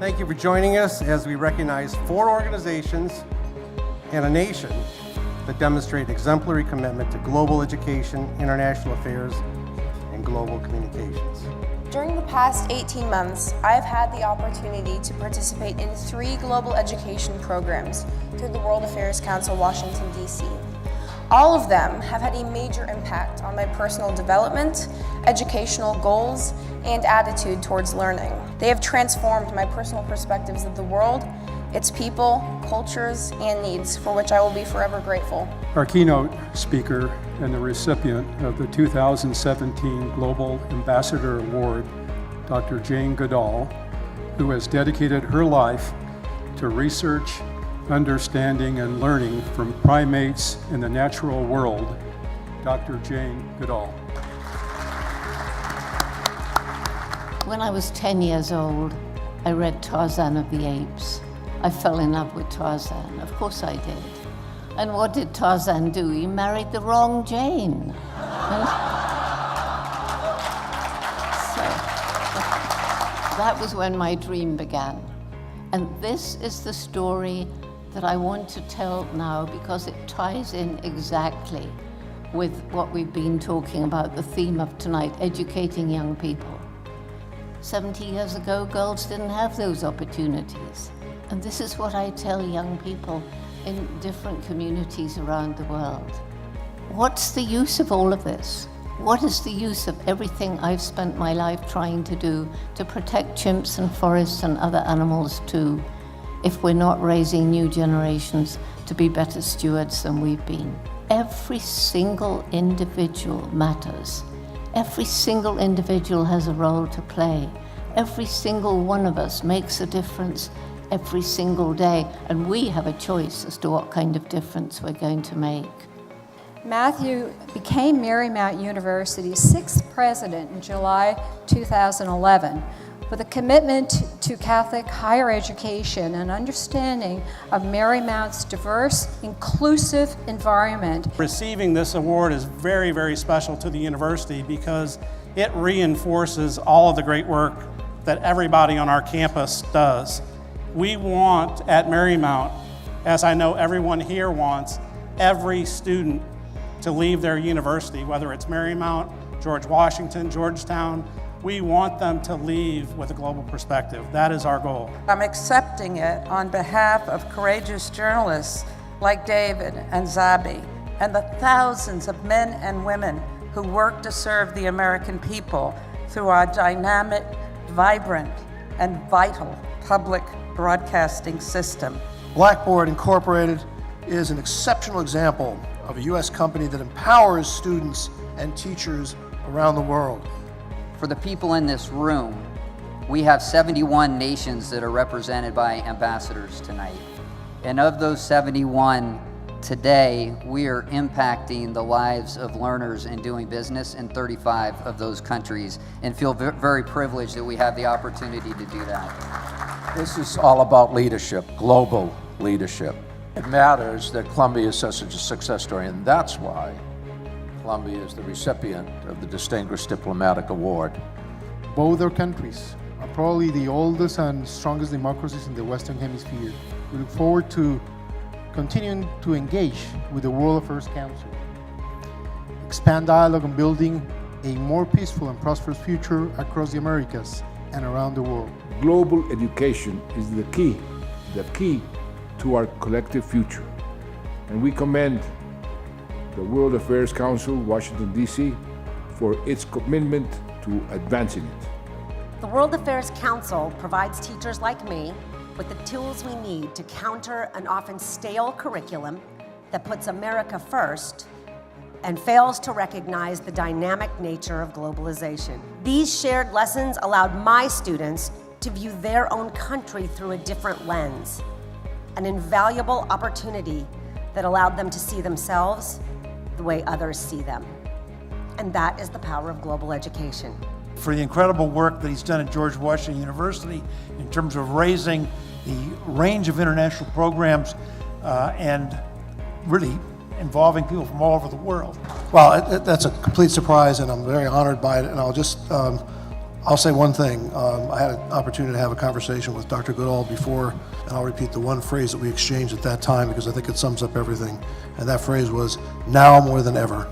Thank you for joining us as we recognize 4 organizations and a nation that demonstrate exemplary commitment to global education, international affairs, and global communications. During the past 18 months, I've had the opportunity to participate in 3 global education programs through the World Affairs Council, Washington, D.C. All of them have had a major impact on my personal development, educational goals, and attitude towards learning. They have transformed my personal perspectives of the world, its people, cultures, and needs, for which I will be forever grateful. Our keynote speaker and the recipient of the 2017 Global Ambassador Award, Dr. Jane Goodall, who has dedicated her life to research, understanding, and learning from primates in the natural world, Dr. Jane Goodall. When I was 10 years old, I read Tarzan of the Apes. I fell in love with Tarzan. Of course I did. And what did Tarzan do? He married the wrong Jane. So that was when my dream began. And this is the story that I want to tell now because it ties in exactly with what we've been talking about, the theme of tonight, educating young people. 70 years ago, girls didn't have those opportunities. And this is what I tell young people in different communities around the world. What's the use of all of this? What is the use of everything I've spent my life trying to do to protect chimps and forests and other animals too, if we're not raising new generations to be better stewards than we've been? Every single individual matters. Every single individual has a role to play. Every single one of us makes a difference every single day, and we have a choice as to what kind of difference we're going to make. Matthew became Marymount University's 6th president in July 2011 with a commitment to Catholic higher education and understanding of Marymount's diverse, inclusive environment. Receiving this award is very, very special to the university because it reinforces all of the great work that everybody on our campus does. We want at Marymount, as I know everyone here wants, every student to leave their university, whether it's Marymount, George Washington, Georgetown. We want them to leave with a global perspective. That is our goal. I'm accepting it on behalf of courageous journalists like David and Zabi and the thousands of men and women who work to serve the American people through our dynamic, vibrant, and vital public broadcasting system. Blackboard Incorporated is an exceptional example of a U.S. company that empowers students and teachers around the world. For the people in this room, we have 71 nations that are represented by ambassadors tonight. And of those 71, today we are impacting the lives of learners and doing business in 35 of those countries, and feel very privileged that we have the opportunity to do that. This is all about leadership, global leadership. It matters that Columbia is such a success story, and that's why Columbia is the recipient of the Distinguished Diplomatic Award. Both our countries are probably the oldest and strongest democracies in the Western Hemisphere. We look forward to continuing to engage with the World Affairs Council, expand dialogue on building a more peaceful and prosperous future across the Americas and around the world. Global education is the key to our collective future. And we commend the World Affairs Council, Washington, D.C., for its commitment to advancing it. The World Affairs Council provides teachers like me with the tools we need to counter an often stale curriculum that puts America first and fails to recognize the dynamic nature of globalization. These shared lessons allowed my students to view their own country through a different lens, an invaluable opportunity that allowed them to see themselves the way others see them. And that is the power of global education. For the incredible work that he's done at George Washington University in terms of raising the range of international programs and really involving people from all over the world. Well, that's a complete surprise, and I'm very honored by it, and I'll I'll say one thing. I had an opportunity to have a conversation with Dr. Goodall before, and I'll repeat the one phrase that we exchanged at that time because I think it sums up everything. And that phrase was, now more than ever.